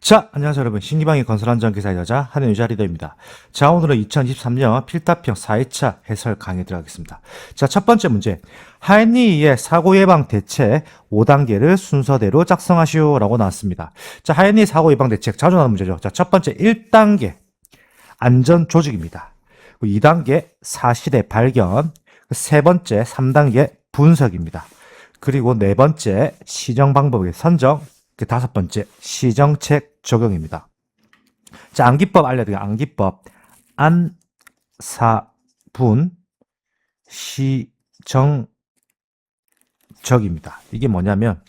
자, 안녕하세요 여러분. 신기방의 건설안전 기사 여자 한현유자 리더입니다. 자, 오늘은 2023년 필답형 4회차 해설 강의 들어가겠습니다. 자, 첫 번째 문제. 하이니의 사고 예방 대책 5단계를 순서대로 작성하시오라고 나왔습니다. 자, 하이니 사고 예방 대책 자주 나오는 문제죠. 자, 첫 번째 1단계 안전 조직입니다. 2단계 사실의 발견, 세 번째 3단계 분석입니다. 그리고 네 번째 시정 방법의 선정, 다섯 번째 시정책 적용입니다. 자, 암기법 알려드릴게요. 암기법 안사분 시정적입니다. 이게 뭐냐면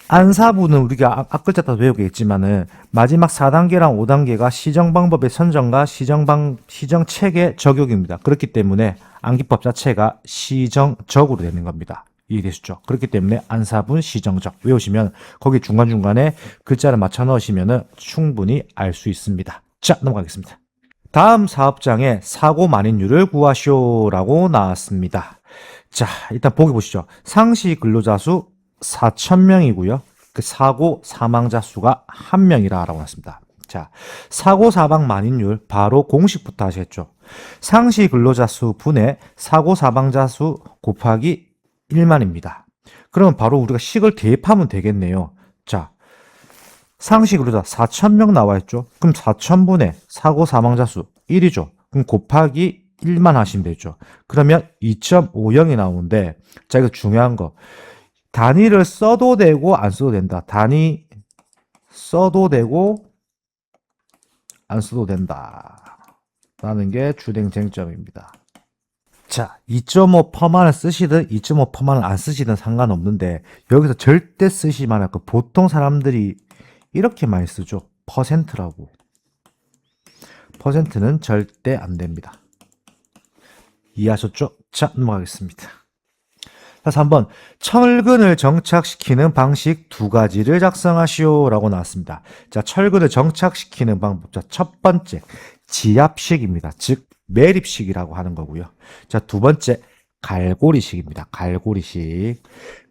안사분은 우리가 앞글자 따라 외우겠지만은 마지막 4단계랑 5단계가 시정 방법의 선정과 시정책의 적용입니다. 그렇기 때문에 암기법 자체가 시정적으로 되는 겁니다. 이해되시죠? 그렇기 때문에 안사분 시정적 외우시면 거기 중간중간에 글자를 맞춰 넣으시면 충분히 알 수 있습니다. 자, 넘어가겠습니다. 다음 사업장의 사고 만인율을 구하시오라고 나왔습니다. 자, 일단 보기 보시죠. 상시 근로자 수 4,000명이고요. 그 사고 사망자 수가 1명이라고 나왔습니다. 자, 사고 사망 만인율 바로 공식부터 하시겠죠. 상시 근로자 수 분의 사고 사망자 수 곱하기 1만입니다. 그러면 바로 우리가 식을 대입하면 되겠네요. 자, 상시 근로자 4,000명 나와 있죠. 그럼 4,000분의 사고 사망자 수 1이죠. 그럼 곱하기 1만 하시면 되죠. 그러면 2.50이 나오는데, 자, 이거 중요한 거. 단위를 써도 되고 안 써도 된다. 단위 써도 되고 안 써도 된다. 라는 게 주된 쟁점입니다. 자, 2.5 퍼만을 쓰시든 2.5 퍼만을 안 쓰시든 상관없는데 여기서 절대 쓰시면 할 거 보통 사람들이 이렇게 많이 쓰죠. 퍼센트라고. 퍼센트는 절대 안 됩니다. 이해하셨죠? 자, 넘어가겠습니다. 자, 3번. 철근을 정착시키는 방식 두 가지를 작성하시오라고 나왔습니다. 자, 철근을 정착시키는 방법. 자, 첫 번째, 지압식입니다. 즉, 매립식이라고 하는 거고요. 자, 두 번째, 갈고리식입니다. 갈고리식.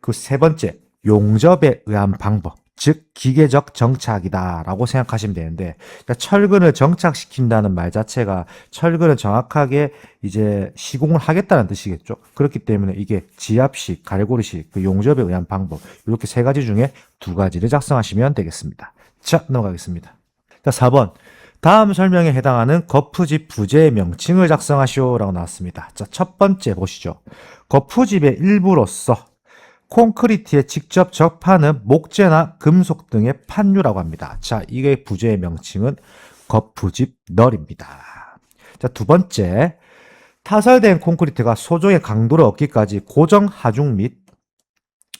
그 세 번째, 용접에 의한 방법. 즉, 기계적 정착이다라고 생각하시면 되는데, 그러니까 철근을 정착시킨다는 말 자체가 철근을 정확하게 이제 시공을 하겠다는 뜻이겠죠. 그렇기 때문에 이게 지압식, 갈고리식, 그 용접에 의한 방법, 이렇게 세 가지 중에 두 가지를 작성하시면 되겠습니다. 자, 넘어가겠습니다. 자, 4번. 다음 설명에 해당하는 거푸집 부재의 명칭을 작성하시오라고 나왔습니다. 자, 첫 번째 보시죠. 거푸집의 일부로서 콘크리트에 직접 접하는 목재나 금속 등의 판유라고 합니다. 자, 이게 부재의 명칭은 거푸집 널입니다. 자, 두 번째. 타설된 콘크리트가 소정의 강도를 얻기까지 고정 하중 및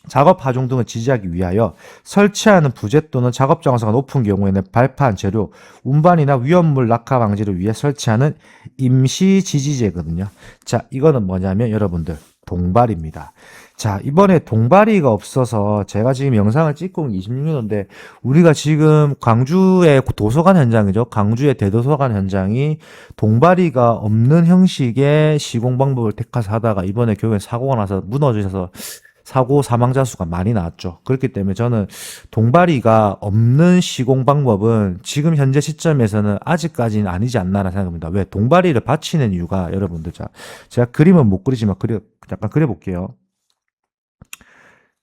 작업 하중 등을 지지하기 위하여 설치하는 부재 또는 작업 장소가 높은 경우에는 발판 재료, 운반이나 위험물 낙하 방지를 위해 설치하는 임시 지지제거든요. 자, 이거는 뭐냐면 여러분들 동발입니다. 자, 이번에 동발이가 없어서 제가 지금 영상을 찍고 온 26년도인데 우리가 지금 광주의 도서관 현장이죠. 광주의 대도서관 현장이 동발이가 없는 형식의 시공 방법을 택해서 하다가 이번에 결국엔 사고가 나서 무너져서 사고 사망자 수가 많이 나왔죠. 그렇기 때문에 저는 동발이가 없는 시공 방법은 지금 현재 시점에서는 아직까지는 아니지 않나라는 생각입니다. 왜? 동발이를 받치는 이유가 여러분들, 자, 제가 그림은 못 그리지만 약간 그려볼게요.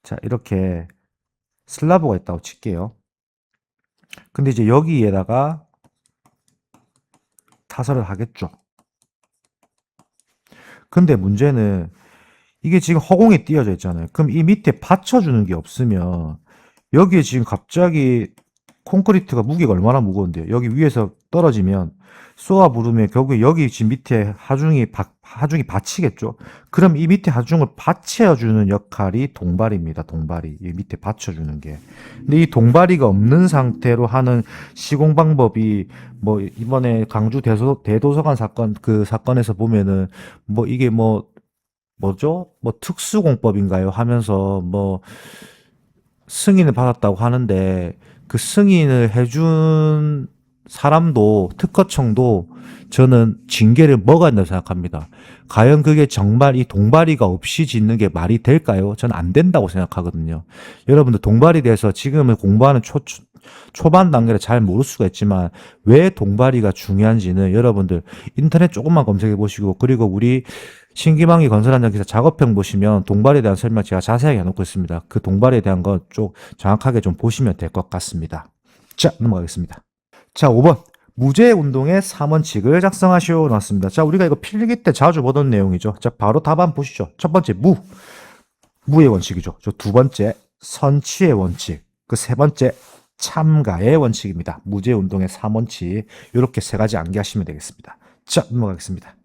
자, 이렇게 슬라브가 있다고 칠게요. 근데 이제 여기에다가 타설을 하겠죠. 근데 문제는 이게 지금 허공에 띄어져 있잖아요. 그럼 이 밑에 받쳐주는 게 없으면 여기에 지금 갑자기 콘크리트가 무게가 얼마나 무거운데요. 여기 위에서 떨어지면 쏘아 부르면 결국에 여기 지금 밑에 하중이 받치겠죠. 그럼 이 밑에 하중을 받쳐주는 역할이 동발입니다. 동발이. 이 밑에 받쳐주는 게. 근데 이 동발이가 없는 상태로 하는 시공 방법이 뭐 이번에 광주 대도서관 사건 그 사건에서 보면은 뭐 이게 뭐죠? 뭐 특수공법인가요? 하면서 뭐 승인을 받았다고 하는데 그 승인을 해준 사람도 특허청도 저는 징계를 먹어야 된다고 생각합니다. 과연 그게 정말 이 동발이가 없이 짓는 게 말이 될까요? 저는 안 된다고 생각하거든요. 여러분들 동발이 돼서 지금은 공부하는 초반 단계를 잘 모를 수가 있지만 왜 동바리가 중요한지는 여러분들 인터넷 조금만 검색해 보시고 그리고 우리 신기방기 건설 현장 기사 작업평 보시면 동발에 대한 설명 제가 자세하게 해놓고 있습니다. 그 동발에 대한 거 좀 정확하게 좀 보시면 될 것 같습니다. 자, 넘어가겠습니다. 자, 5번. 무죄 운동의 3원칙을 작성하시오 나왔습니다. 자, 우리가 이거 필기 때 자주 보던 내용이죠. 자, 바로 답안 보시죠. 첫 번째, 무의 원칙이죠. 저 두 번째, 선취의 원칙. 그 세 번째, 참가의 원칙입니다. 무죄 운동의 3원칙. 이렇게 세 가지 암기하시면 되겠습니다. 자, 넘어가겠습니다.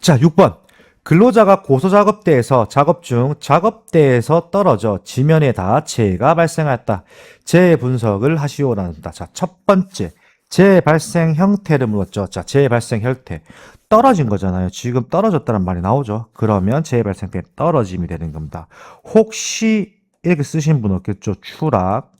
자, 6번. 근로자가 고소작업대에서 작업 중 작업대에서 떨어져 지면에 닿아 재해가 발생하였다. 재해 분석을 하시오랍니다. 자, 첫 번째. 재해 발생 형태를 물었죠. 자, 재해 발생 형태. 떨어진 거잖아요. 지금 떨어졌다는 말이 나오죠. 그러면 재해 발생 때 떨어짐이 되는 겁니다. 혹시 이렇게 쓰신 분 없겠죠? 추락.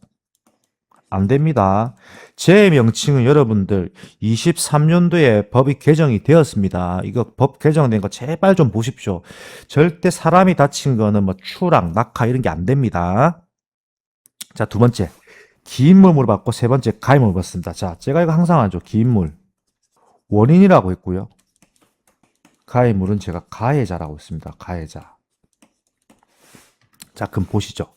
안 됩니다. 재해 명칭은 여러분들 23년도에 법이 개정이 되었습니다. 이거 법 개정된 거 제발 좀 보십시오. 절대 사람이 다친 거는 뭐 추락, 낙하 이런 게 안 됩니다. 자, 두 번째. 기인물 물어봤고 세 번째 가해물 물어봤습니다. 자, 제가 이거 항상 하죠. 기인물. 원인이라고 했고요. 가해물은 제가 가해자라고 했습니다. 가해자. 자, 그럼 보시죠.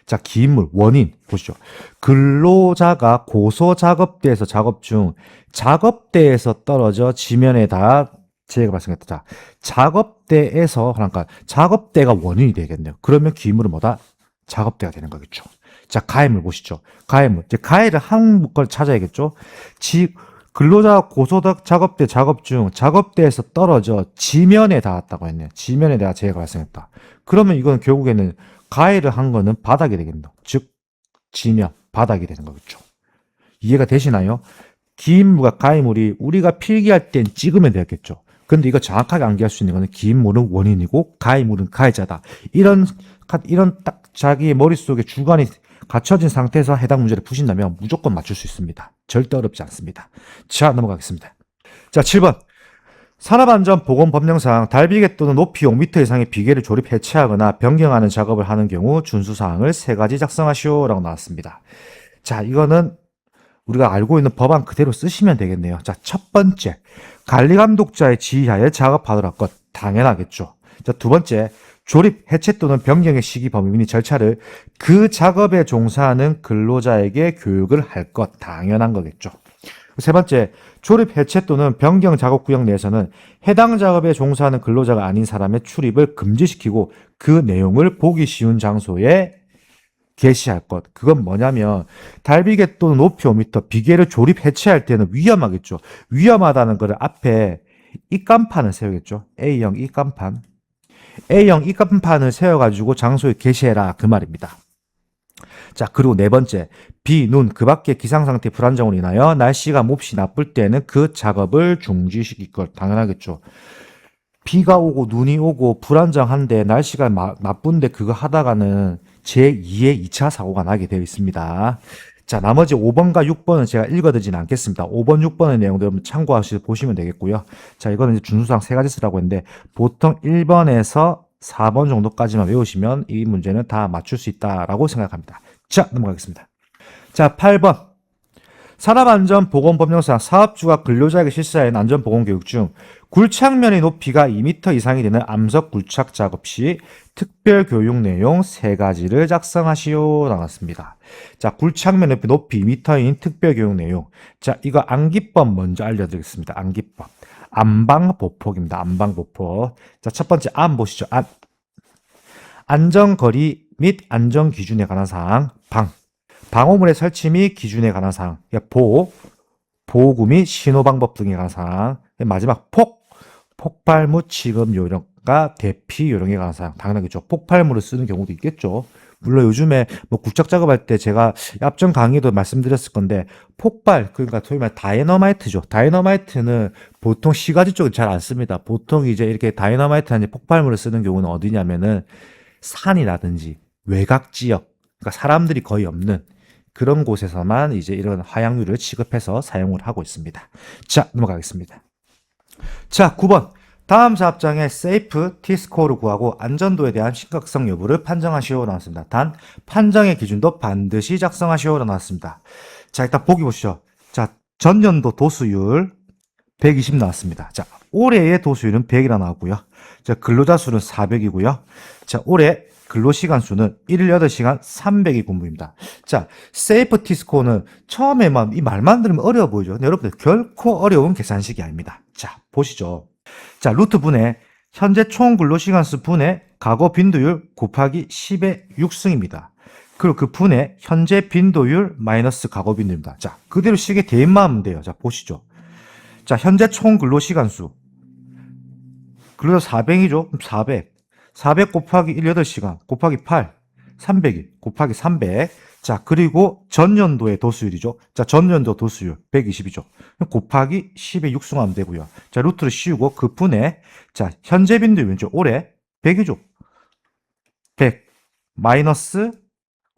자, 기인물, 원인, 보시죠. 근로자가 고소작업대에서 작업 중 작업대에서 떨어져 지면에 닿아 재해가 발생했다. 자, 작업대에서, 그러니까 작업대가 원인이 되겠네요. 그러면 기인물은 뭐다? 작업대가 되는 거겠죠. 자, 가해물 보시죠. 가해물. 이제 가해를 한 걸 찾아야겠죠. 근로자가 고소작업대 작업 중 작업대에서 떨어져 지면에 닿았다고 했네요. 지면에 닿아 재해가 발생했다. 그러면 이건 결국에는 가해를 한 거는 바닥이 되겠네요. 즉, 지면, 바닥이 되는 거겠죠. 이해가 되시나요? 기인물과 가해물이 우리가 필기할 땐 찍으면 되겠죠. 근데 이거 정확하게 암기할 수 있는 거는 기인물은 원인이고 가해물은 가해자다. 이런 딱 자기의 머릿속에 주관이 갖춰진 상태에서 해당 문제를 푸신다면 무조건 맞출 수 있습니다. 절대 어렵지 않습니다. 자, 넘어가겠습니다. 자, 7번. 산업안전보건법령상 달비계 또는 높이 5m 이상의 비계를 조립 해체하거나 변경하는 작업을 하는 경우 준수사항을 세 가지 작성하시오라고 나왔습니다. 자, 이거는 우리가 알고 있는 법안 그대로 쓰시면 되겠네요. 자, 첫 번째, 관리감독자의 지휘하에 작업하도록 것 당연하겠죠. 자, 두 번째, 조립, 해체 또는 변경의 시기 범위 및 절차를 그 작업에 종사하는 근로자에게 교육을 할 것 당연한 거겠죠. 세 번째, 조립, 해체 또는 변경 작업 구역 내에서는 해당 작업에 종사하는 근로자가 아닌 사람의 출입을 금지시키고 그 내용을 보기 쉬운 장소에 게시할 것. 그건 뭐냐면 달비계 또는 높이 5m 비계를 조립, 해체할 때는 위험하겠죠. 위험하다는 거를 앞에 입간판을 세우겠죠. A형 입간판. A형 입간판을 세워가지고 장소에 게시해라 그 말입니다. 자, 그리고 네 번째, 비, 눈, 그 밖의 기상상태 불안정으로 인하여 날씨가 몹시 나쁠 때는 그 작업을 중지시킬 것 당연하겠죠. 비가 오고 눈이 오고 불안정한데 날씨가 나쁜데 그거 하다가는 제2의 2차 사고가 나게 되어 있습니다. 자, 나머지 5번과 6번은 제가 읽어드리진 않겠습니다. 5번, 6번의 내용들 참고하시고 보시면 되겠고요. 자, 이거는 이제 준수사항 세 가지 쓰라고 했는데 보통 1번에서 4번 정도까지만 외우시면 이 문제는 다 맞출 수 있다라고 생각합니다. 자, 넘어가겠습니다. 자, 8번. 산업안전보건법령상 사업주가 근로자에게 실시하는 안전보건교육 중 굴착면의 높이가 2m 이상이 되는 암석 굴착 작업 시 특별교육 내용 세 가지를 작성하시오 나왔습니다. 자, 굴착면 높이 2m인 특별교육 내용. 자, 이거 암기법 먼저 알려드리겠습니다. 암기법. 안방보폭입니다. 안방보폭. 자, 첫 번째 안 보시죠. 안. 안전거리 및 안전기준에 관한 사항. 방. 방호물의 설치 및 기준에 관한 사항. 보호구 및 신호방법 등에 관한 사항. 마지막 폭발물 취급 요령과 대피 요령에 관한 사항. 당연하겠죠. 폭발물을 쓰는 경우도 있겠죠. 물론 요즘에 뭐 굴착 작업할 때 제가 앞전 강의도 말씀드렸을 건데 그러니까 소위 말 다이너마이트죠. 다이너마이트는 보통 시가지 쪽은 잘 안 씁니다. 보통 이제 이렇게 다이너마이트나 폭발물을 쓰는 경우는 어디냐면은 산이라든지 외곽 지역, 그러니까 사람들이 거의 없는 그런 곳에서만 이제 이런 화약류를 취급해서 사용을 하고 있습니다. 자, 넘어가겠습니다. 자, 9번. 다음 사업장의 세이프 T스코어를 구하고 안전도에 대한 심각성 여부를 판정하시오 나왔습니다. 단, 판정의 기준도 반드시 작성하시오 나왔습니다. 자, 일단 보기 보시죠. 자, 전년도 도수율 120 나왔습니다. 자, 올해의 도수율은 100이라 나왔고요. 자, 근로자 수는 400이고요. 자, 올해 근로시간 수는 1일 8시간 300이 근무입니다. 자, 세이프티 스코어는 처음에만 이 말만 들으면 어려워 보이죠. 근데 여러분들 결코 어려운 계산식이 아닙니다. 자, 보시죠. 자, 루트 분의 현재 총 근로시간 수 분의 과거 빈도율 곱하기 10의 6승입니다. 그리고 그 분의 현재 빈도율 마이너스 과거 빈도입니다. 자, 그대로 식에 대입만 하면 돼요. 자, 보시죠. 자, 현재 총 근로시간 수. 근로자 400이죠? 그럼 400. 400 곱하기 1, 8시간 곱하기 8. 300이 곱하기 300. 자, 그리고 전년도의 도수율이죠. 자, 전년도 도수율 120이죠. 곱하기 10에 6승하면 되고요. 자, 루트를 씌우고 그 분의 자, 현재 빈도율이죠. 올해 100이죠. 100 마이너스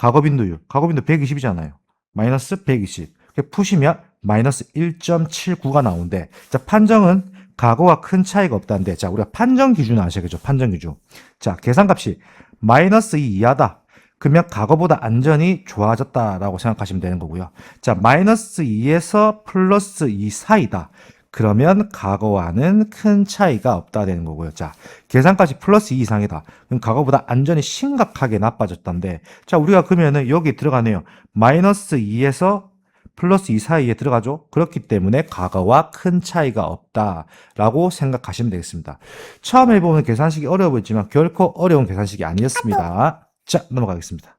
과거 빈도율. 과거 빈도 120이잖아요. 마이너스 120. 푸시면 마이너스 1.79가 나오는데, 자, 판정은 과거와 큰 차이가 없다는데, 자, 우리가 판정 기준을 아셔야겠죠. 판정 기준. 자, 계산값이 마이너스 2 이하다. 그러면 과거보다 안전이 좋아졌다라고 생각하시면 되는 거고요. 자, 마이너스 2에서 플러스 2 사이다. 그러면 과거와는 큰 차이가 없다 되는 거고요. 자, 계산값이 플러스 2 이상이다. 그럼 과거보다 안전이 심각하게 나빠졌다는데, 자, 우리가 그러면은 여기 들어가네요. 마이너스 2에서 플러스 2 사이에 들어가죠. 그렇기 때문에 과거와 큰 차이가 없다라고 생각하시면 되겠습니다. 처음 해보면 계산식이 어려워 보였지만 결코 어려운 계산식이 아니었습니다. 자, 넘어가겠습니다.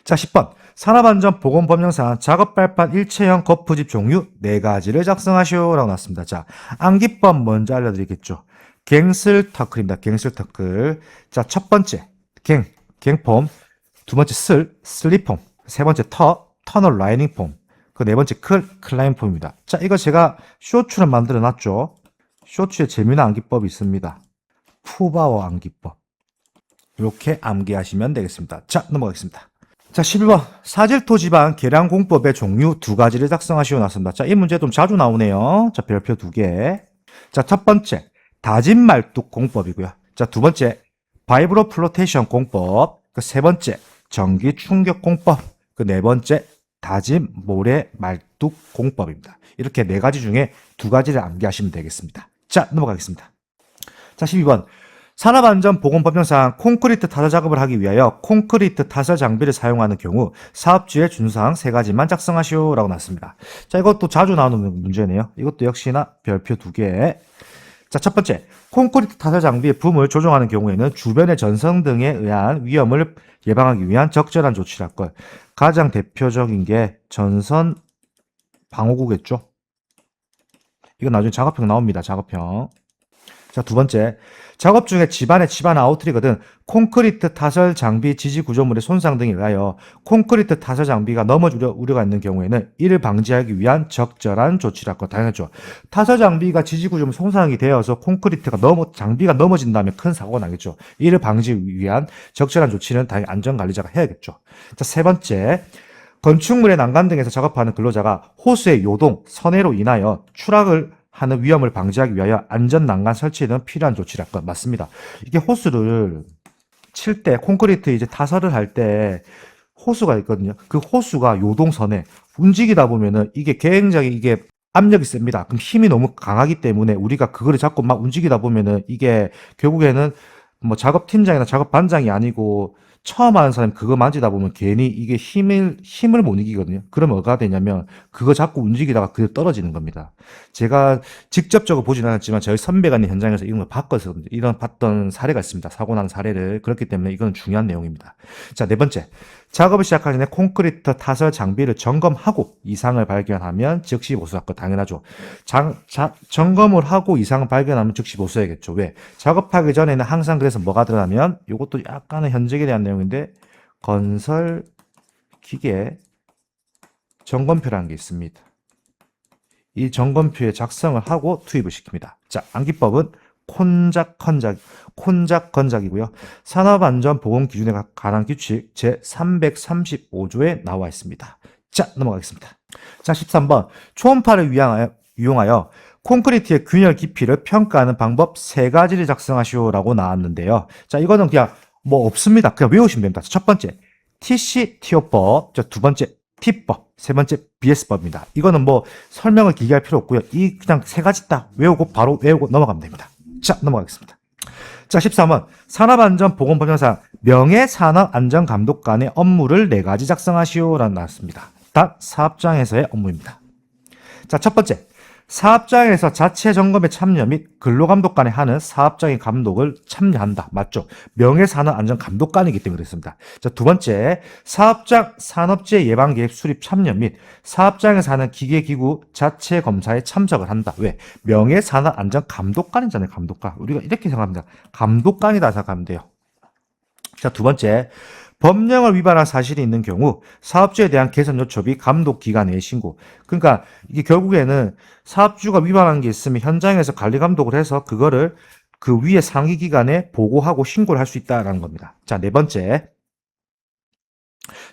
자, 10번. 산업안전보건법령상 작업발판 일체형 거푸집 종류 4가지를 작성하시오라고 나왔습니다. 자, 암기법 먼저 알려드리겠죠. 갱슬 터클입니다. 갱슬 터클. 자, 첫 번째 갱폼, 두 번째 슬리폼, 세 번째 터널 라이닝 폼, 그 네 번째 클라인 폼입니다. 자, 이거 제가 쇼츠를 만들어 놨죠. 쇼츠에 재미난 암기법이 있습니다. 푸바오 암기법. 이렇게 암기하시면 되겠습니다. 자, 넘어가겠습니다. 자, 11번. 사질토 지방 계량공법의 종류 2가지를 작성하시오 나왔습니다. 자, 이 문제 좀 자주 나오네요. 자, 별표 2개. 자, 첫 번째, 다진 말뚝 공법이고요. 자, 두 번째, 바이브로 플로테이션 공법. 그 세 번째, 전기 충격 공법. 그 네 번째, 다진 모래 말뚝 공법입니다. 이렇게 4가지 중에 2가지를 암기하시면 되겠습니다. 자, 넘어가겠습니다. 자, 12번. 산업안전보건법령상 콘크리트 타설 작업을 하기 위하여 콘크리트 타설 장비를 사용하는 경우 사업주의 준수사항 3가지만 작성하시오라고 나왔습니다. 자, 이것도 자주 나오는 문제네요. 이것도 역시나 별표 2개. 자, 첫 번째, 콘크리트 타설 장비의 붐을 조정하는 경우에는 주변의 전선 등에 의한 위험을 예방하기 위한 적절한 조치랄 것. 가장 대표적인 게 전선 방호구겠죠. 이거 나중에 작업형 나옵니다. 작업형. 자, 두 번째, 작업 중에 집안의 집안 아웃트리거든 콘크리트 타설 장비 지지 구조물의 손상 등에 의하여 콘크리트 타설 장비가 넘어질 우려가 있는 경우에는 이를 방지하기 위한 적절한 조치랄 것. 당연하죠. 타설 장비가 지지 구조물 손상이 되어서 장비가 넘어진다면 큰 사고가 나겠죠. 이를 방지하기 위한 적절한 조치는 당연히 안전관리자가 해야겠죠. 자, 세 번째, 건축물의 난간 등에서 작업하는 근로자가 호수의 요동, 선해로 인하여 추락을 하는 위험을 방지하기 위하여 안전 난간 설치에 는 필요한 조치랄 것. 맞습니다. 이게 호수를 칠 때, 콘크리트 이제 타설을 할 때 호수가 있거든요. 그 호수가 요동선에 움직이다 보면은 이게 굉장히 이게 압력이 셉니다. 그럼 힘이 너무 강하기 때문에 우리가 그거를 자꾸 막 움직이다 보면은 이게 결국에는 뭐 작업팀장이나 작업반장이 아니고 처음 하는 사람이 그거 만지다 보면 괜히 이게 힘을 못 이기거든요. 그러면 뭐가 되냐면 그거 자꾸 움직이다가 그대로 떨어지는 겁니다. 제가 직접적으로 보진 않았지만 저희 선배가 있는 현장에서 이런 걸 봤거든요. 봤던 사례가 있습니다. 사고 난 사례를. 그렇기 때문에 이건 중요한 내용입니다. 자, 네 번째. 작업을 시작하기 전에 콘크리트 타설 장비를 점검하고 이상을 발견하면 즉시 보수할 것. 당연하죠. 점검을 하고 이상을 발견하면 즉시 보수해야겠죠. 왜? 작업하기 전에는 항상 그래서 뭐가 들어가면 이것도 약간은 현직에 대한 내용인데 건설 기계 점검표라는 게 있습니다. 이 점검표에 작성을 하고 투입을 시킵니다. 자, 암기법은 콘작건작이고요. 산업안전보건기준에 관한 규칙 제335조에 나와 있습니다. 자, 넘어가겠습니다. 자, 13번. 초음파를 이용하여 콘크리트의 균열 깊이를 평가하는 방법 3가지를 작성하시오라고 나왔는데요. 자, 이거는 그냥 뭐 없습니다. 그냥 외우시면 됩니다. 첫 번째, TC 티오법. 자, 두 번째, T법, 세 번째 BS법입니다. 이거는 뭐 설명을 길게 할 필요 없고요. 이 그냥 세 가지 딱 외우고 바로 외우고 넘어가면 됩니다. 자, 넘어가겠습니다. 자, 13번. 산업안전보건법령상 명예산업안전감독관의 업무를 네 가지 작성하시오라는 나왔습니다. 단 사업장에서의 업무입니다. 자, 첫 번째. 사업장에서 자체 점검에 참여 및 근로감독관이 하는 사업장의 감독을 참여한다. 맞죠? 명예산업안전감독관이기 때문에 그렇습니다. 자, 두 번째. 사업장 산업재해 예방계획 수립 참여 및 사업장에서 하는 기계기구 자체 검사에 참석을 한다. 왜? 명예산업안전감독관이잖아요. 감독관. 우리가 이렇게 생각합니다. 감독관이다 생각하면 돼요. 자, 두 번째. 법령을 위반한 사실이 있는 경우 사업주에 대한 개선 요청 및 감독 기관에 신고. 그러니까 이게 결국에는 사업주가 위반한 게 있으면 현장에서 관리 감독을 해서 그거를 그 위에 상위 기관에 보고하고 신고를 할 수 있다라는 겁니다. 자, 네 번째.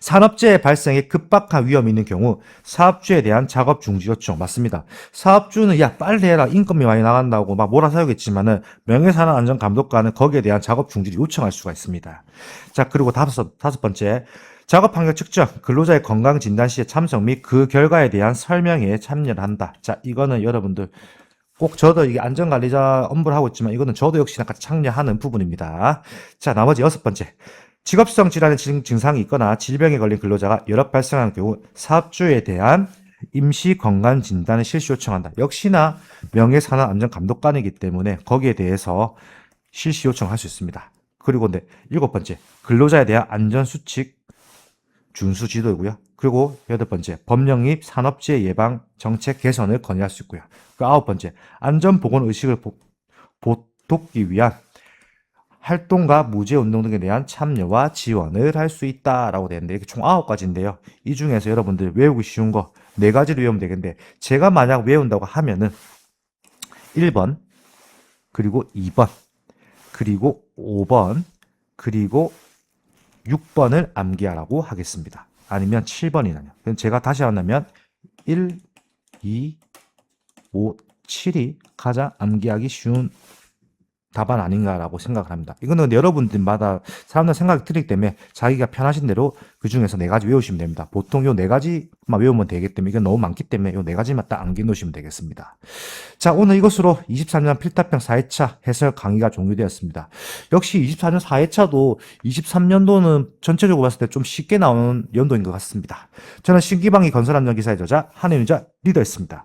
산업재해 발생에 급박한 위험이 있는 경우 사업주에 대한 작업 중지 요청. 맞습니다. 사업주는 야 빨리 해라 인건비 많이 나간다고 막 몰아세우겠지만은 명예산업안전감독관은 거기에 대한 작업 중지를 요청할 수가 있습니다. 자, 그리고 다섯 번째. 작업 환경 측정, 근로자의 건강 진단 시에 참석 및 그 결과에 대한 설명회에 참여를 한다. 자, 이거는 여러분들 꼭 저도 이게 안전관리자 업무를 하고 있지만 이거는 저도 역시나 같이 참여하는 부분입니다. 자, 나머지 여섯 번째. 직업성 질환의 증상이 있거나 질병에 걸린 근로자가 여러 발생하는 경우 사업주에 대한 임시 건강 진단을 실시 요청한다. 역시나 명예산업안전감독관이기 때문에 거기에 대해서 실시 요청할 수 있습니다. 그리고 일곱 번째, 근로자에 대한 안전수칙 준수 지도이고요. 그리고 여덟 번째, 법령 및 산업재해 예방 정책 개선을 건의할 수 있고요. 그 아홉 번째, 안전보건 의식을 돕기 위한 활동과 무죄운동 등에 대한 참여와 지원을 할 수 있다라고 되는데 이렇게 총 9가지인데요. 이 중에서 여러분들 외우기 쉬운 거 4가지를 외우면 되겠는데 제가 만약 외운다고 하면은 1번 그리고 2번 그리고 5번 그리고 6번을 암기하라고 하겠습니다. 아니면 7번이나요. 그럼 제가 다시 한다면 1, 2, 5, 7이 가장 암기하기 쉬운 답안 아닌가라고 생각을 합니다. 이거는 여러분들마다 사람들 생각이 틀리기 때문에 자기가 편하신 대로 그 중에서 4가지 외우시면 됩니다. 보통 요 4가지만 외우면 되기 때문에 이건 너무 많기 때문에 요 4가지만 딱 암기 놓으시면 되겠습니다. 자, 오늘 이것으로 23년 필답형 4회차 해설 강의가 종료되었습니다. 역시 24년 4회차도 23년도는 전체적으로 봤을 때 좀 쉽게 나오는 연도인 것 같습니다. 저는 신기방위 건설안전기사의 저자 한혜윤자 리더였습니다.